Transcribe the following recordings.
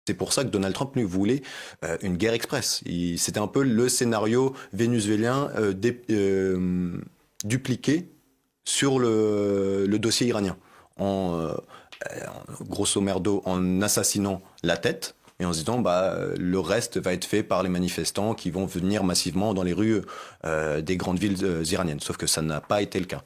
C'est pour ça que Donald Trump lui voulait une guerre express. C'était un peu le scénario vénézuélien dupliqué sur le dossier iranien. Grosso merdo, en assassinant la tête et en se disant le reste va être fait par les manifestants qui vont venir massivement dans les rues des grandes villes iraniennes. Sauf que ça n'a pas été le cas.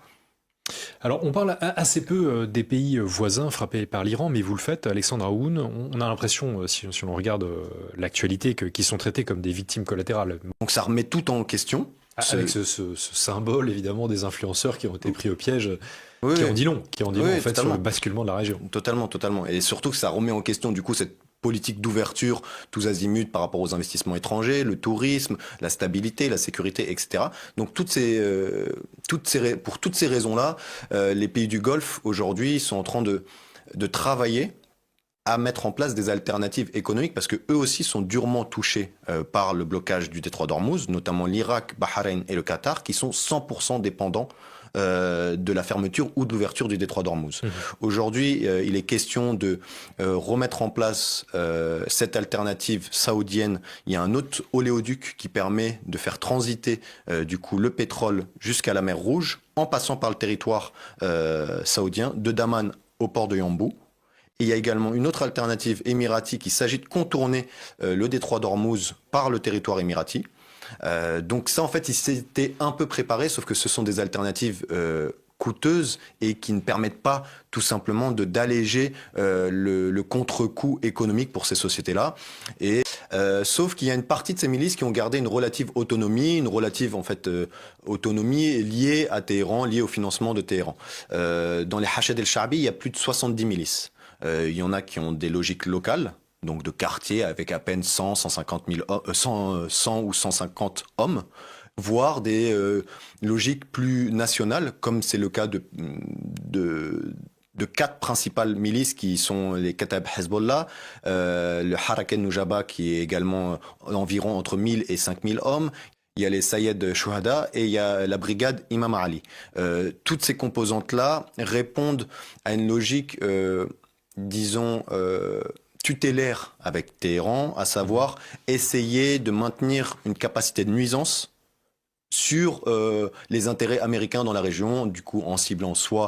Alors, on parle assez peu des pays voisins frappés par l'Iran, mais vous le faites, Alexandre Aoun. On a l'impression, si on regarde l'actualité, qu'ils sont traités comme des victimes collatérales. Donc ça remet tout en question. Avec ce symbole, évidemment, des influenceurs qui ont été pris au piège, Oui, qui oui. en dit long, en fait Totalement. sur le basculement de la région. Totalement. Et surtout que ça remet en question, du coup, cette politique d'ouverture tous azimuts par rapport aux investissements étrangers, le tourisme, la stabilité, la sécurité, etc. Donc pour toutes ces raisons-là, les pays du Golfe aujourd'hui sont en train de travailler à mettre en place des alternatives économiques parce que eux aussi sont durement touchés par le blocage du détroit d'Ormuz, notamment l'Irak, Bahreïn et le Qatar, qui sont 100% dépendants de la fermeture ou de l'ouverture du détroit d'Ormuz. Aujourd'hui, il est question de remettre en place cette alternative saoudienne. Il y a un autre oléoduc qui permet de faire transiter du coup le pétrole jusqu'à la mer Rouge en passant par le territoire saoudien, de Daman au port de Yambou. Et il y a également une autre alternative émirati qui s'agit de contourner le détroit d'Ormuz par le territoire émirati. Donc ça, en fait, ils s'étaient un peu préparés, sauf que ce sont des alternatives coûteuses et qui ne permettent pas tout simplement d'alléger le contre-coup économique pour ces sociétés-là. Et sauf qu'il y a une partie de ces milices qui ont gardé une relative autonomie, autonomie liée à Téhéran, liée au financement de Téhéran. Dans les Hachad el-Sha'bi, il y a plus de 70 milices. Il y en a qui ont des logiques locales, donc de quartiers avec à peine 150 000 100 ou 150 hommes, voire des logiques plus nationales, comme c'est le cas de 4 principales milices qui sont les Katab Hezbollah, le Harakat Nujaba qui est également environ entre 1000 et 5000 hommes. Il y a les Sayed Shuhada et il y a la brigade Imam Ali. Toutes ces composantes-là répondent à une logique disons, tutélaire avec Téhéran, à savoir essayer de maintenir une capacité de nuisance sur les intérêts américains dans la région, du coup en ciblant soit